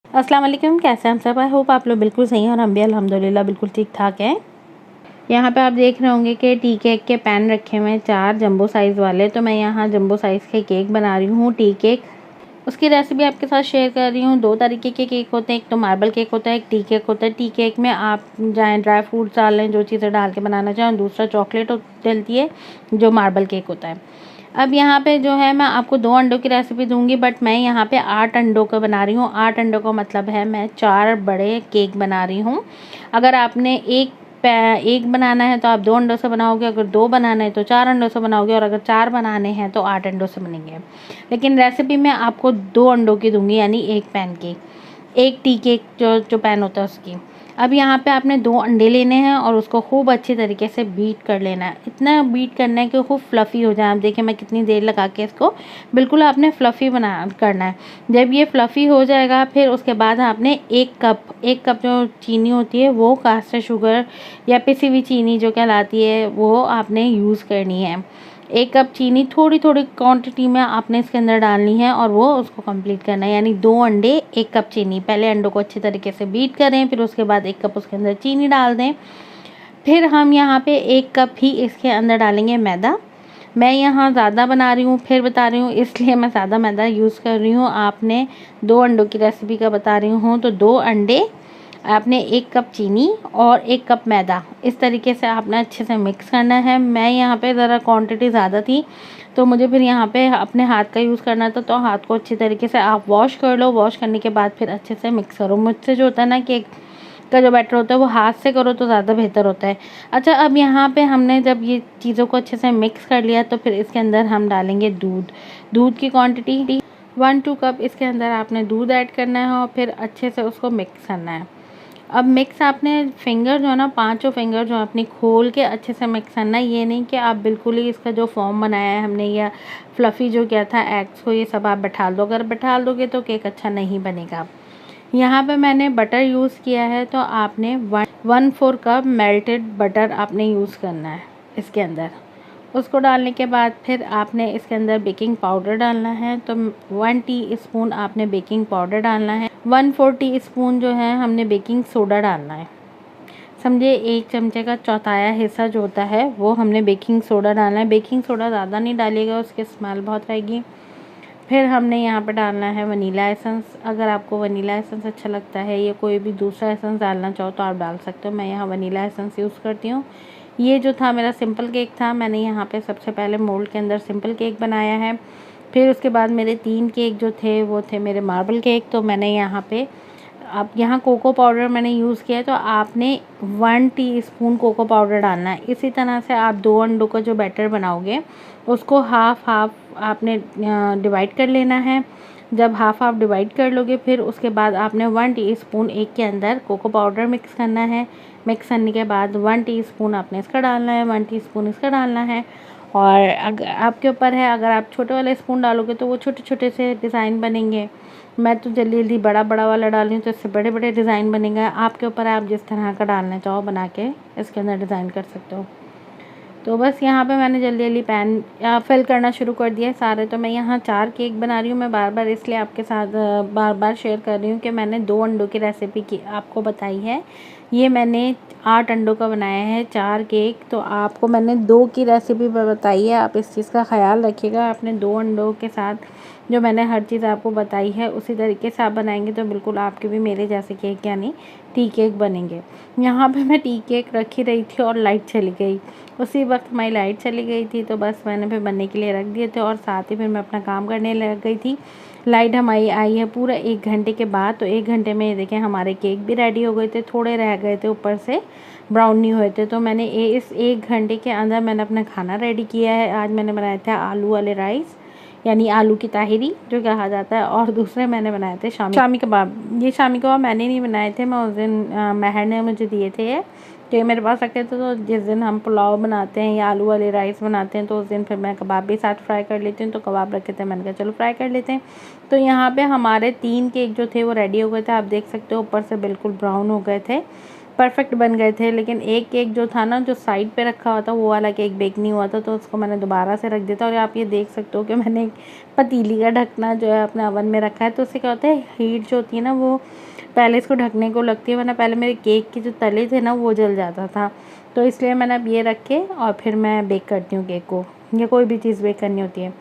अस्सलाम वालेकुम, कैसे हैं हम सब। आई होप आप लोग बिल्कुल सही हैं और हम भी अल्हम्दुलिल्लाह बिल्कुल ठीक ठाक हैं। यहाँ पे आप देख रहे होंगे कि टी केक के पैन रखे हुए हैं 4 जंबो साइज़ वाले। तो मैं यहाँ जंबो साइज़ के केक बना रही हूँ टी केक। उसकी रेसिपी आपके साथ शेयर कर रही हूँ। 2 तरीके के केक होते हैं, एक तो मार्बल केक होता है, एक टी केक होता है। टी केक में आप चाहे ड्राई फ्रूट्स डाल लें, जो चीज़ें डाल के बनाना चाहें। दूसरा चॉकलेट डलती है जो मार्बल केक होता है। अब यहाँ पे जो है मैं आपको 2 अंडों की रेसिपी दूँगी, बट मैं यहाँ पे 8 अंडों का बना रही हूँ। 8 अंडों का मतलब है मैं 4 बड़े केक बना रही हूँ। अगर आपने एक बनाना है तो आप 2 अंडों से बनाओगे, अगर 2 बनाना है तो 4 अंडों से बनाओगे, और अगर 4 बनाने हैं तो 8 अंडों से बनेंगे। लेकिन रेसिपी मैं आपको 2 अंडों की दूँगी, यानी एक पैन की, एक टी केक जो पैन होता है उसकी। अब यहाँ पे आपने 2 अंडे लेने हैं और उसको खूब अच्छी तरीके से बीट कर लेना है। इतना बीट करना है कि खूब फ्लफ़ी हो जाए। आप देखिए मैं कितनी देर लगा के इसको बिल्कुल आपने फ्लफ़ी करना है। जब ये फ्लफ़ी हो जाएगा फिर उसके बाद आपने 1 कप जो चीनी होती है वो कास्टर शुगर या पिसी हुई चीनी जो कहलाती है वो आपने यूज़ करनी है। 1 कप चीनी थोड़ी थोड़ी क्वांटिटी में आपने इसके अंदर डालनी है और वो उसको कंप्लीट करना है, यानी 2 अंडे 1 कप चीनी। पहले अंडों को अच्छी तरीके से बीट करें, फिर उसके बाद 1 कप उसके अंदर चीनी डाल दें। फिर हम यहाँ पे 1 कप ही इसके अंदर डालेंगे मैदा। मैं यहाँ ज़्यादा बना रही हूँ, फिर बता रही हूँ, इसलिए मैं ज़्यादा मैदा यूज़ कर रही हूँ। आपने 2 अंडों की रेसिपी का बता रही हूँ, तो 2 अंडे, आपने 1 कप चीनी और 1 कप मैदा, इस तरीके से आपने अच्छे से मिक्स करना है। मैं यहाँ पे ज़रा क्वांटिटी ज़्यादा थी तो मुझे फिर यहाँ पे अपने हाथ का यूज़ करना था, तो हाथ को अच्छी तरीके से आप वॉश कर लो। वॉश करने के बाद फिर अच्छे से मिक्स करो। मुझसे जो होता है ना, केक का जो बैटर होता है वो हाथ से करो तो ज़्यादा बेहतर होता है। अच्छा, अब यहाँ पे हमने जब ये चीज़ों को अच्छे से मिक्स कर लिया तो फिर इसके अंदर हम डालेंगे दूध की क्वांटिटी 1-2 कप इसके अंदर आपने दूध ऐड करना है और फिर अच्छे से उसको मिक्स करना है। अब मिक्स आपने फिंगर जो है ना, 5 फिंगर जो अपनी खोल के अच्छे से मिक्स करना है। ये नहीं कि आप बिल्कुल ही इसका जो फॉर्म बनाया है हमने या फ्लफ़ी जो किया था एग्स को, ये सब आप बैठा दो। अगर बैठा दोगे तो केक अच्छा नहीं बनेगा। यहाँ पे मैंने बटर यूज़ किया है, तो आपने 1/4 कप मेल्टेड बटर आपने यूज़ करना है इसके अंदर। उसको डालने के बाद फिर आपने इसके अंदर बेकिंग पाउडर डालना है, तो 1 टीस्पून आपने बेकिंग पाउडर डालना है। 1/4 टीस्पून जो है हमने बेकिंग सोडा डालना है। समझे, 1 चमचे का चौथाया हिस्सा जो होता है वो हमने बेकिंग सोडा डालना है। बेकिंग सोडा ज़्यादा नहीं डालिएगा, उसकी स्मेल बहुत रहेगी। फिर हमने यहाँ पर डालना है वनीला एसेंस। अगर आपको वनीला एसेंस अच्छा लगता है या कोई भी दूसरा एसेंस डालना चाहो तो आप डाल सकते हो। मैं यहाँ वनीला एसेंस यूज़ करती हूँ। ये जो था मेरा सिंपल केक था, मैंने यहाँ पे सबसे पहले मोल्ड के अंदर सिंपल केक बनाया है। फिर उसके बाद मेरे 3 केक जो थे वो थे मेरे मार्बल केक। तो मैंने यहाँ पे, अब यहाँ कोको पाउडर मैंने यूज़ किया है, तो आपने 1 टीस्पून कोको पाउडर डालना है। इसी तरह से आप 2 अंडों का जो बैटर बनाओगे उसको हाफ़ आपने डिवाइड कर लेना है। जब हाफ़ डिवाइड कर लोगे फिर उसके बाद आपने 1 टीस्पून एक के अंदर कोको पाउडर मिक्स करना है। मिक्स करने के बाद 1 टीस्पून आपने इसका डालना है, 1 टीस्पून इसका डालना है। और अगर आपके ऊपर है, अगर आप छोटे वाले स्पून डालोगे तो वो छोटे छोटे से डिज़ाइन बनेंगे। मैं तो जल्दी बड़ा वाला डाल रही हूँ तो इससे बड़े बड़े डिज़ाइन बनेंगे। आपके ऊपर है, आप जिस तरह का डालना चाहो बना के इसके अंदर डिज़ाइन कर सकते हो। तो बस यहाँ पे मैंने जल्दी पैन फिल करना शुरू कर दिया है सारे। तो मैं यहाँ 4 केक बना रही हूँ। मैं बार इसलिए आपके साथ बार शेयर कर रही हूँ कि मैंने 2 अंडों की रेसिपी की आपको बताई है। ये मैंने 8 अंडों का बनाया है 4 केक। तो आपको मैंने 2 की रेसिपी बताई है, आप इस चीज़ का ख़याल रखिएगा। आपने 2 अंडों के साथ जो मैंने हर चीज़ आपको बताई है उसी तरीके से आप बनाएंगे तो बिल्कुल आपके भी मेरे जैसे केक यानी टी केक बनेंगे। यहाँ पे मैं टी केक रखी रही थी और लाइट चली गई। उसी वक्त हमारी लाइट चली गई थी, तो बस मैंने फिर बनने के लिए रख दिए थे और साथ ही फिर मैं अपना काम करने लग गई थी। लाइट हमारी आई है पूरा 1 घंटे के बाद। तो 1 घंटे में देखें हमारे केक भी रेडी हो गए थे, थोड़े रह गए थे ऊपर से ब्राउन नहीं हुए थे। तो मैंने इस 1 घंटे के अंदर मैंने अपना खाना रेडी किया है। आज मैंने बनाया था आलू वाले राइस, यानी आलू की ताहिरी जो कहा जाता है, और दूसरे मैंने बनाए थे शामी कबाब। ये शामी कबाब मैंने नहीं बनाए थे, मैं उस दिन महर ने मुझे दिए थे ये, तो ये मेरे पास रखे थे। तो जिस दिन हम पुलाव बनाते हैं या आलू वाले राइस बनाते हैं तो उस दिन फिर मैं कबाब भी साथ फ्राई कर लेती हूँ। तो कबाब रखे थे, मैंने कहा चलो फ्राई कर लेते हैं। तो यहाँ पे हमारे 3 केक जो थे वो रेडी हो गए थे। आप देख सकते हो ऊपर से बिल्कुल ब्राउन हो गए थे। परफेक्ट बन गए थे। लेकिन एक केक जो था ना, जो साइड पे रखा हुआ था, वो वाला केक बेक नहीं हुआ था, तो उसको मैंने दोबारा से रख दिया था। और आप ये देख सकते हो कि मैंने एक पतीली का ढकना जो है अपने ओवन में रखा है। तो उससे क्या होता है, हीट जो होती है ना वो पहले इसको ढकने को लगती है, वरना पहले मेरे केक के जो तले थे ना वो जल जाता था। तो इसलिए मैंने अब ये रख के और फिर मैं बेक करती हूँ केक को, या कोई भी चीज़ बेक करनी होती है।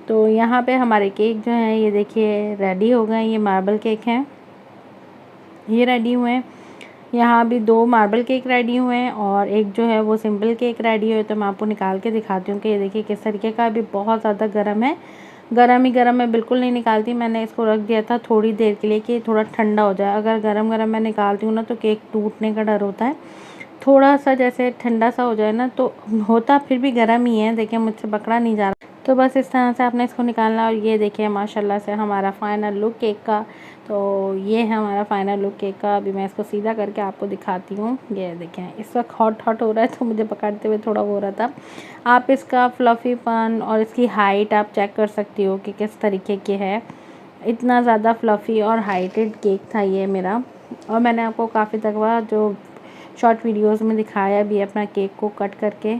तो यहाँ पे हमारे केक जो हैं ये देखिए रेडी हो गए। ये मार्बल केक हैं, ये रेडी हुए हैं। यहाँ भी 2 मार्बल केक रेडी हुए हैं और एक जो है वो सिंपल केक रेडी हुए। तो मैं आपको निकाल के दिखाती हूँ कि ये देखिए किस तरीके का। अभी बहुत ज़्यादा गर्म है, गरम ही गरम मैं बिल्कुल नहीं निकालती। मैंने इसको रख दिया था थोड़ी देर के लिए कि थोड़ा ठंडा हो जाए। अगर गरम गरम मैं निकालती हूँ ना तो केक टूटने का डर होता है। थोड़ा सा जैसे ठंडा सा हो जाए ना, तो होता फिर भी गर्म ही है। देखिए मुझसे पकड़ा नहीं जा रहा। तो बस इस तरह से आपने इसको निकालना। और ये देखिए माशाल्लाह से हमारा फाइनल लुक केक का। तो ये है हमारा फाइनल लुक केक का। अभी मैं इसको सीधा करके आपको दिखाती हूँ। ये देखें इस वक्त हॉट हो रहा है, तो मुझे पकड़ते हुए थोड़ा वो हो रहा था। आप इसका फ्लफ़ीपन और इसकी हाइट आप चेक कर सकती हो कि किस तरीके के है। इतना ज़्यादा फ्लफ़ी और हाइटेड केक था ये मेरा। और मैंने आपको काफ़ी दफ़ा जो शॉर्ट वीडियोस में दिखाया भी है अपना केक को कट करके।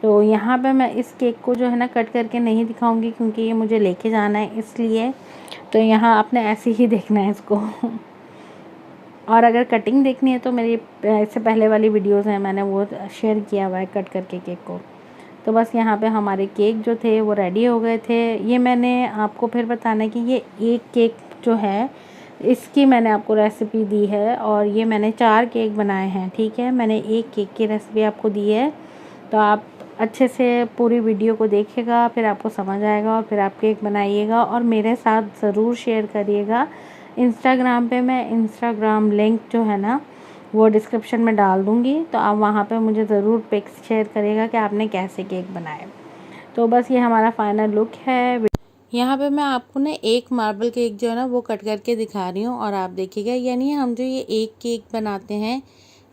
तो यहाँ पे मैं इस केक को जो है ना कट करके नहीं दिखाऊंगी, क्योंकि ये मुझे लेके जाना है इसलिए। तो यहाँ आपने ऐसे ही देखना है इसको। और अगर कटिंग देखनी है तो मेरी इससे पहले वाली वीडियोस हैं, मैंने वो शेयर किया हुआ है कट करके केक को। तो बस यहाँ पे हमारे केक जो थे वो रेडी हो गए थे। ये मैंने आपको फिर बताना है कि ये एक केक जो है इसकी मैंने आपको रेसिपी दी है, और ये मैंने 4 केक बनाए हैं, ठीक है। मैंने एक केक की रेसिपी आपको दी है। तो आप अच्छे से पूरी वीडियो को देखिएगा, फिर आपको समझ आएगा और फिर आप केक बनाइएगा और मेरे साथ ज़रूर शेयर करिएगा। इंस्टाग्राम पे मैं इंस्टाग्राम लिंक जो है ना वो डिस्क्रिप्शन में डाल दूँगी, तो आप वहाँ पे मुझे ज़रूर पिक्स शेयर करिएगा कि आपने कैसे केक बनाए। तो बस ये हमारा फाइनल लुक है। यहाँ पे मैं आपको ना एक मार्बल केक जो है ना वो कट करके दिखा रही हूँ, और आप देखिएगा। यानी हम जो ये एक केक बनाते हैं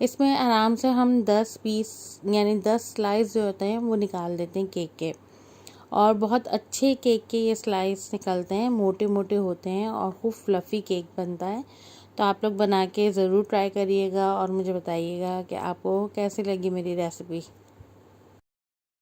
इसमें आराम से हम 10 पीस यानी 10 स्लाइस जो होते हैं वो निकाल देते हैं केक के। और बहुत अच्छे केक के ये स्लाइस निकलते हैं, मोटे मोटे होते हैं और खूब फ्लफ़ी केक बनता है। तो आप लोग बना के ज़रूर ट्राई करिएगा और मुझे बताइएगा कि आपको कैसी लगी मेरी रेसिपी।